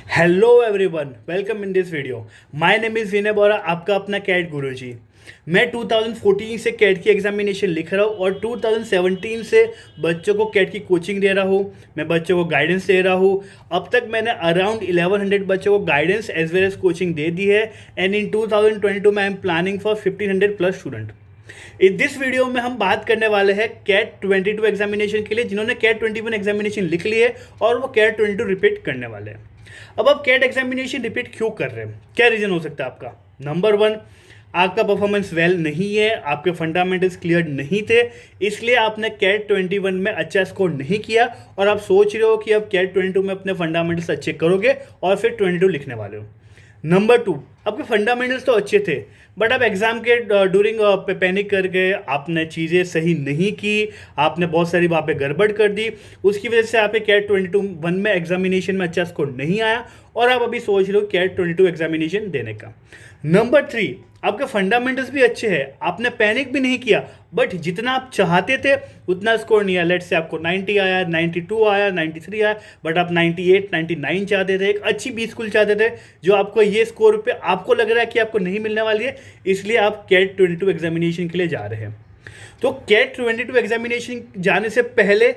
Hello everyone, welcome in this video. My name is Vinay Bora, आपका अपना cat गुरुजी। मैं 2014 से कैट की एग्जामिनेशन लिख रहा हूँ और 2017 से बच्चों को कैट की कोचिंग दे रहा हूँ। मैं बच्चों को गाइडेंस दे रहा हूँ। अब तक मैंने अराउंड 1100 बच्चों को guidance as well as coaching दे दी है। एंड इन 2022 में I am planning for 1500 plus student. इस दिस वीडियो में हम बात करने वाले हैं कैट 22 एग्जामिनेशन के लिए, जिन्होंने कैट 21 एग्जामिनेशन लिख ली है और वो कैट 22 रिपीट करने वाले हैं। अब आप कैट एग्जामिनेशन रिपीट क्यों कर रहे हैं? क्या रीज़न हो सकता है आपका? नंबर वन, आपका परफॉर्मेंस वेल नहीं है, आपके फंडामेंटल्स क्लियर नहीं थे, इसलिए आपने कैट 21 में अच्छा स्कोर नहीं किया और आप सोच रहे हो कि अब कैट 22 में अपने फंडामेंटल्स अच्छे करोगे और फिर 22 लिखने वाले हो। नंबर टू, आपके फंडामेंटल्स तो अच्छे थे बट आप एग्जाम के ड्यूरिंग पैनिक कर गए, आपने चीज़ें सही नहीं की, आपने बहुत सारी वहाँ पे गड़बड़ कर दी, उसकी वजह से आपके कैट 22 में एग्जामिनेशन में अच्छा स्कोर नहीं आया और आप अभी सोच रहे हो कैट 22 एग्जामिनेशन देने का। नंबर थ्री, आपके फंडामेंटल्स भी अच्छे हैं, आपने पैनिक भी नहीं किया बट जितना आप चाहते थे उतना स्कोर नहीं आया। लेट से आपको 90 आया, 92 आया, 93 आया, बट आप 98 99 चाहते थे, एक अच्छी बी स्कूल चाहते थे जो आपको ये स्कोर पे आपको लग रहा है कि आपको नहीं मिलने वाली है, इसलिए आप कैट 22 एग्जामिनेशन के लिए जा रहे हैं। तो कैट 22 एग्जामिनेशन जाने से पहले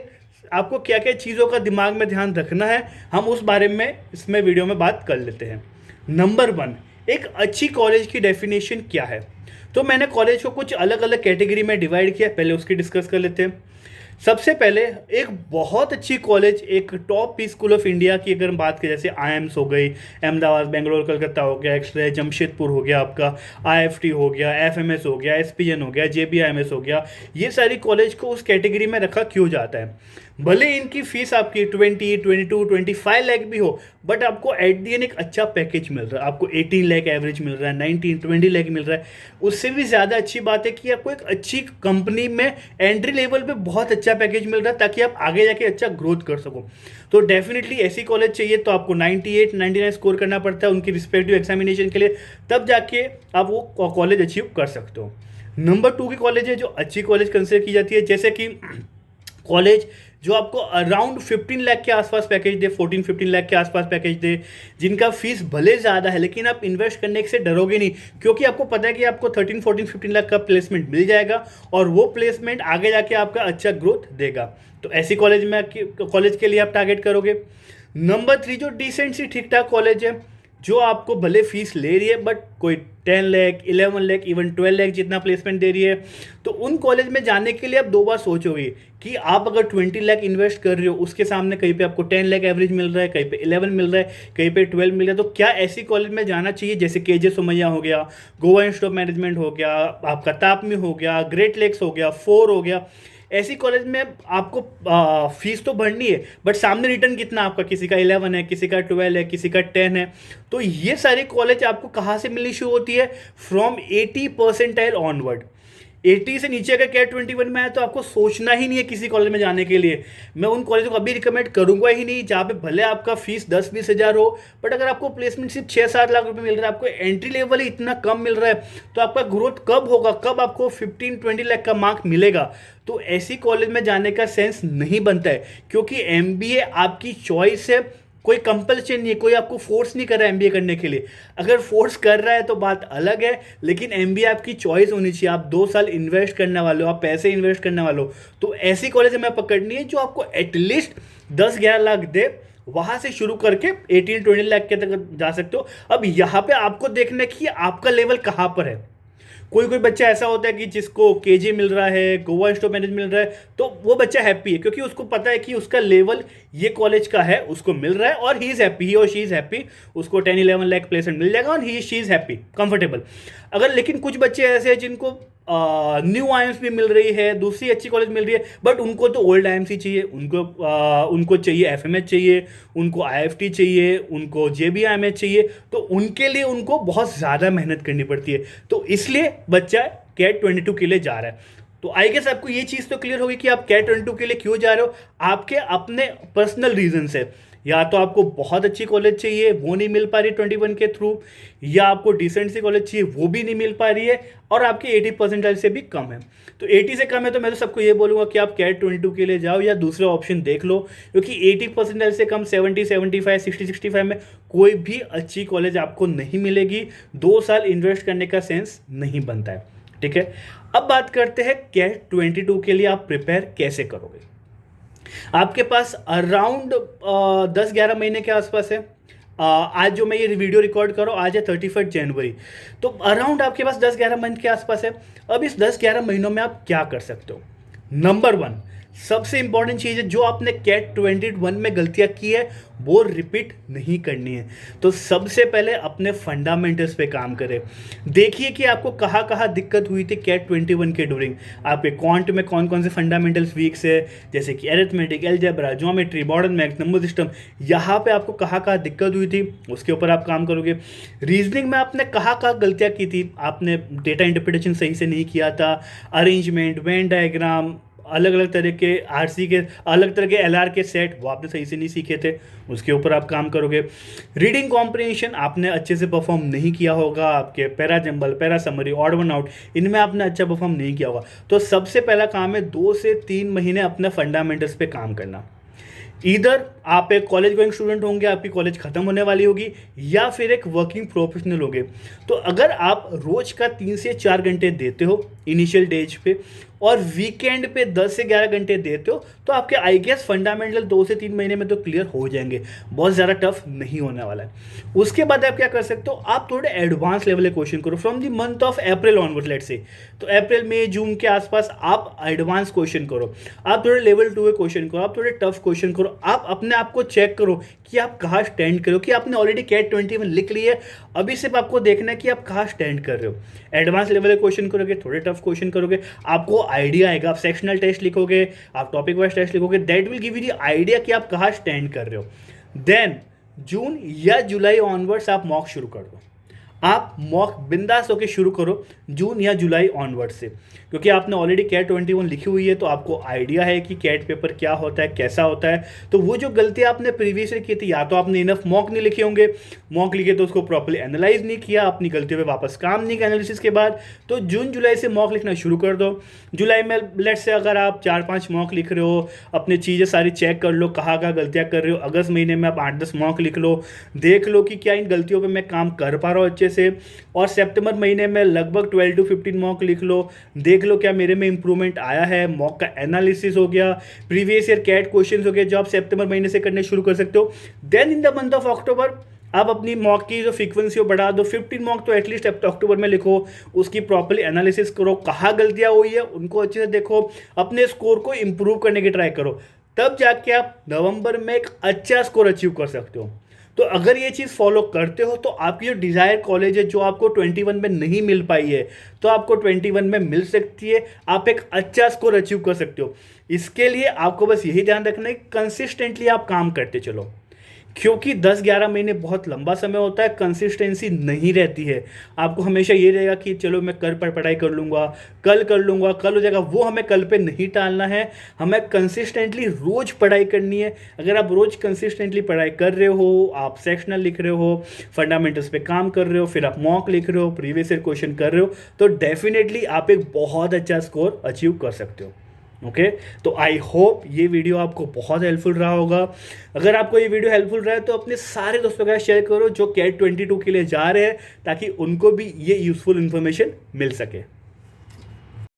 आपको क्या क्या चीज़ों का दिमाग में ध्यान रखना है, हम उस बारे में इसमें वीडियो में बात कर लेते हैं। नंबर वन, एक अच्छी कॉलेज की डेफिनेशन क्या है? तो मैंने कॉलेज को कुछ अलग अलग कैटेगरी में डिवाइड किया, पहले उसकी डिस्कस कर लेते हैं। सबसे पहले एक बहुत अच्छी कॉलेज, एक top P school of India की अगर हम बात करें, जैसे आईएम्स हो गई, अहमदाबाद, बेंगलोर, कलकत्ता हो गया, एक्स रे जमशेदपुर हो गया, आपका आईएफटी हो गया, एफएमएस हो गया, एसपीएन हो गया, जेबीआईएमएस हो गया, ये सारी कॉलेज को उस कैटेगरी में रखा क्यों जाता है? भले इनकी फीस आपकी 20, 22, 25 लाख भी हो, बट आपको एट दी एंड एक अच्छा पैकेज मिल रहा है। आपको 18 लाख एवरेज मिल रहा है, 19, 20 लाख मिल रहा है। उससे भी ज़्यादा अच्छी बात है कि आपको एक अच्छी कंपनी में एंट्री लेवल पे बहुत अच्छा पैकेज मिल रहा है ताकि आप आगे जाके अच्छा ग्रोथ कर सको। तो डेफिनेटली ऐसी कॉलेज चाहिए तो आपको 98, 99 स्कोर करना पड़ता है उनकी रिस्पेक्टिव एग्जामिनेशन के लिए, तब जाके आप वो कॉलेज अचीव कर सकते हो। नंबर टू की कॉलेज है जो अच्छी कॉलेज कंसिडर की जाती है, जैसे कि कॉलेज जो आपको अराउंड 15 लाख के आसपास पैकेज दे, 14-15 लाख के आसपास पैकेज दे, जिनका फीस भले ज़्यादा है लेकिन आप इन्वेस्ट करने से डरोगे नहीं, क्योंकि आपको पता है कि आपको 13, 14, 15 लाख का प्लेसमेंट मिल जाएगा और वो प्लेसमेंट आगे जाके आपका अच्छा ग्रोथ देगा। तो ऐसी कॉलेज के लिए आप टारगेट करोगे। नंबर थ्री, जो डिसेंट सी ठीक ठाक कॉलेज है जो आपको भले फीस ले रही है बट कोई 10 लाख, 11 लाख, इवन 12 लाख जितना प्लेसमेंट दे रही है, तो उन कॉलेज में जाने के लिए आप दो बार सोचोगे कि आप अगर 20 लाख इन्वेस्ट कर रहे हो, उसके सामने कहीं पे आपको 10 लाख एवरेज मिल रहा है, कहीं पे 11 मिल रहा है, कहीं पे 12 मिल रहा है, तो क्या ऐसी कॉलेज में जाना चाहिए? जैसे केजे सोमैया हो गया, गोवा इंस्टीट्यूट ऑफ मैनेजमेंट हो गया, आपका तापमी हो गया, ग्रेट लेक्स हो गया, फोर हो गया, ऐसी कॉलेज में आपको फीस तो भरनी है बट सामने रिटर्न कितना आपका, किसी का 11 है, किसी का 12 है, किसी का 10 है। तो ये सारी कॉलेज आपको कहाँ से मिलनी शुरू होती है? From 80 percentile onward. 80 से नीचे अगर कैट 21 में आए तो आपको सोचना ही नहीं है किसी कॉलेज में जाने के लिए। मैं उन कॉलेजों को अभी रिकमेंड करूंगा ही नहीं जहाँ पे भले आपका फीस 10-20 हज़ार हो, बट अगर आपको प्लेसमेंट सिर्फ 6-7 लाख रुपए मिल रहा है, आपको एंट्री लेवल ही इतना कम मिल रहा है, तो आपका ग्रोथ कब होगा, कब आपको 15-20 लाख का मार्क मिलेगा? तो ऐसी कॉलेज में जाने का सेंस नहीं बनता है, क्योंकि एमबीए आपकी चॉइस है, कोई कंपल्शन नहीं है, कोई आपको फोर्स नहीं कर रहा है एमबीए करने के लिए। अगर फोर्स कर रहा है तो बात अलग है, लेकिन एमबीए आपकी चॉइस होनी चाहिए। आप 2 साल इन्वेस्ट करने वाले हो, आप पैसे इन्वेस्ट करने वाले हो, तो ऐसी कॉलेज हमें पकड़नी है जो आपको एटलीस्ट 10-11 लाख दे, वहां से शुरू करके 18-20 लाख के तक जा सकते हो। अब यहाँ पे आपको देखना कि आपका लेवल कहाँ पर है। कोई कोई बच्चा ऐसा होता है कि जिसको केजे मिल रहा है, गोवा इंस्टीट्यूट ऑफ मैनेजमेंट मिल रहा है, तो वो बच्चा हैप्पी है क्योंकि उसको पता है कि उसका लेवल ये कॉलेज का है, उसको मिल रहा है और ही इज़ हैप्पी, ही और शी इज़ हैप्पी, उसको 10-11 लाख प्लेसमेंट मिल जाएगा और ही शी इज़ हैप्पी, कंफर्टेबल। अगर लेकिन कुछ बच्चे ऐसे हैं जिनको न्यू आईएम्स भी मिल रही है, दूसरी अच्छी कॉलेज मिल रही है, बट उनको तो ओल्ड आईएम्स ही चाहिए, उनको चाहिए एफएमएच चाहिए, उनको आईएफटी चाहिए, उनको जेबीआईएमएच चाहिए, तो उनके लिए उनको बहुत ज़्यादा मेहनत करनी पड़ती है। तो इसलिए बच्चा कैट 22 के लिए जा रहा है। तो आई गेस आपको ये चीज़ तो क्लियर होगी कि आप कैट 22 के लिए क्यों जा रहे हो। आपके अपने पर्सनल रीजन है, या तो आपको बहुत अच्छी कॉलेज चाहिए, वो नहीं मिल पा रही 21 के थ्रू, या आपको डिसेंट सी कॉलेज चाहिए, वो भी नहीं मिल पा रही है, और आपके 80 परसेंटाइल से भी कम है। तो 80 से कम है तो मैं तो सबको ये बोलूँगा कि आप कैट 22 के लिए जाओ या दूसरा ऑप्शन देख लो, क्योंकि 80 परसेंटाइल से कम 70, 75, 60, 65 में कोई भी अच्छी कॉलेज आपको नहीं मिलेगी। 2 साल इन्वेस्ट करने का सेंस नहीं बनता है। ठीक है, अब बात करते हैं कैट 22 के लिए आप प्रिपेयर कैसे करोगे। आपके पास अराउंड 10-11 महीने के आसपास है। आज जो मैं ये वीडियो रिकॉर्ड कर रहा हूँ, आज है 31 जनवरी, तो अराउंड आपके पास 10-11 मंथ के आसपास है। अब इस 10-11 महीनों में आप क्या कर सकते हो। नंबर 1, सबसे इंपॉर्टेंट चीज़ है, जो आपने कैट 21 में गलतियां की है वो रिपीट नहीं करनी है। तो सबसे पहले अपने फंडामेंटल्स पे काम करें। देखिए कि आपको कहाँ कहाँ दिक्कत हुई थी कैट 21 के ड्यूरिंग। आपके क्वांट में कौन कौन से फंडामेंटल्स वीक्स है, जैसे कि arithmetic, algebra, geometry, modern maths, number system, यहाँ पे आपको कहाँ कहाँ दिक्कत हुई थी उसके ऊपर आप काम करोगे। रीजनिंग में आपने कहाँ कहाँ गलतियाँ की थी, आपने डेटा इंटरप्रिटेशन सही से नहीं किया था, अरेंजमेंट, वेन डायग्राम, अलग अलग तरह के आरसी के, अलग तरह के एलआर के सेट, वो आपने सही से नहीं सीखे थे, उसके ऊपर आप काम करोगे। रीडिंग कॉम्प्रिहेंशन आपने अच्छे से परफॉर्म नहीं किया होगा, आपके para jumble, para summary, odd one out, इनमें आपने अच्छा परफॉर्म नहीं किया होगा। तो सबसे पहला काम है 2 से 3 महीने अपने फंडामेंटल्स पे काम करना। इधर आप एक कॉलेज गोइंग स्टूडेंट होंगे, आपकी कॉलेज खत्म होने वाली होगी, या फिर एक वर्किंग प्रोफेशनल होंगे। तो अगर आप रोज का 3 से 4 घंटे देते हो इनिशियल डेज पे, और वीकेंड पे 10 से 11 घंटे देते हो, तो आपके आई गेस फंडामेंटल 2 से 3 महीने में तो क्लियर हो जाएंगे, बहुत ज़्यादा टफ नहीं होने वाला है। उसके बाद आप क्या कर सकते हो, आप थोड़े एडवांस लेवल के क्वेश्चन करो from the month of April onward, let's say. तो अप्रैल, मई, जून के आसपास आप एडवांस क्वेश्चन करो, आप थोड़े लेवल 2 के क्वेश्चन करो, आप थोड़े टफ क्वेश्चन करो, आप अपने आप को चेक करो कि आप कहाँ स्टैंड करो, कि आपने ऑलरेडी कैट 21 लिख ली है, अभी सिर्फ आपको देखना है कि आप कहाँ स्टैंड कर रहे हो। एडवांस लेवल के क्वेश्चन करोगे, थोड़े टफ क्वेश्चन करोगे, आपको आइडिया आएगा। आप सेक्शनल टेस्ट लिखोगे, आप टॉपिक वाइज टेस्ट लिखोगे, that will give you the idea कि आप कहाँ स्टैंड कर रहे हो। देन जून या जुलाई ऑनवर्ड्स आप मॉक शुरू कर दो। आप मॉक बिंदास होकर शुरू करो जून या जुलाई ऑनवर्ड से, क्योंकि आपने ऑलरेडी कैट 21 लिखी हुई है, तो आपको आइडिया है कि कैट पेपर क्या होता है, कैसा होता है। तो वो जो गलती आपने प्रीवियसली की थी, या तो आपने इनफ मॉक नहीं लिखे होंगे, मॉक लिखे तो उसको प्रॉपर्ली एनालाइज नहीं किया, अपनी गलतियों पे वापस काम नहीं किया एनालिसिस के बाद। तो जून जुलाई से मॉक लिखना शुरू कर दो। जुलाई में लेट से अगर आप 4-5 मॉक लिख रहे हो, अपनी चीज़ें सारी चेक कर लो कहाँ कहाँ गलतियाँ कर रहे हो। अगस्त महीने में आप 8-10 मॉक लिख लो, देख लो कि क्या इन गलतियों पर मैं काम कर पा रहा हूँ अच्छे से। और सितंबर महीने में लगभग 12 to 15 मॉक लिख लो, देख लो क्या मेरे में इंप्रूवमेंट आया है। मॉक का एनालिसिस हो गया, प्रीवियस ईयर कैट क्वेश्चंस हो गए, जो आप सितंबर महीने से करने शुरू कर सकते हो। Then in the month of October आप अपनी मॉक की जो फ्रीक्वेंसी हो बढ़ा दो, 15 मॉक तो एटलीस्ट अक्टूबर में लिखो, उसकी प्रॉपर्ली एनालिसिस करो, कहाँ गलतियाँ हुई है उनको अच्छे से देखो, अपने स्कोर को इंप्रूव करने की ट्राई करो, तब जाके आप नवंबर में एक अच्छा स्कोर अचीव कर सकते हो। तो अगर ये चीज़ फॉलो करते हो तो आपकी जो डिज़ायर कॉलेज है, जो आपको 21 में नहीं मिल पाई है, तो आपको 21 में मिल सकती है, आप एक अच्छा स्कोर अचीव कर सकते हो। इसके लिए आपको बस यही ध्यान रखना है कि कंसिस्टेंटली आप काम करते चलो, क्योंकि 10-11 महीने बहुत लंबा समय होता है, कंसिस्टेंसी नहीं रहती है। आपको हमेशा ये रहेगा कि चलो मैं कल पर पढ़ाई कर लूँगा, कल कर लूँगा, कल हो जाएगा, वो हमें कल पे नहीं टालना है। हमें कंसिस्टेंटली रोज़ पढ़ाई करनी है। अगर आप रोज़ कंसिस्टेंटली पढ़ाई कर रहे हो, आप सेक्शनल लिख रहे हो, फंडामेंटल्स पे काम कर रहे हो, फिर आप मॉक लिख रहे हो, प्रीवियस ईयर क्वेश्चन कर रहे हो, तो डेफिनेटली आप एक बहुत अच्छा स्कोर अचीव कर सकते हो। ओके, तो आई होप ये वीडियो आपको बहुत हेल्पफुल रहा होगा। अगर आपको ये वीडियो हेल्पफुल रहा है तो अपने सारे दोस्तों के साथ शेयर करो जो कैट 22 के लिए जा रहे हैं, ताकि उनको भी ये यूज़फुल इन्फॉर्मेशन मिल सके।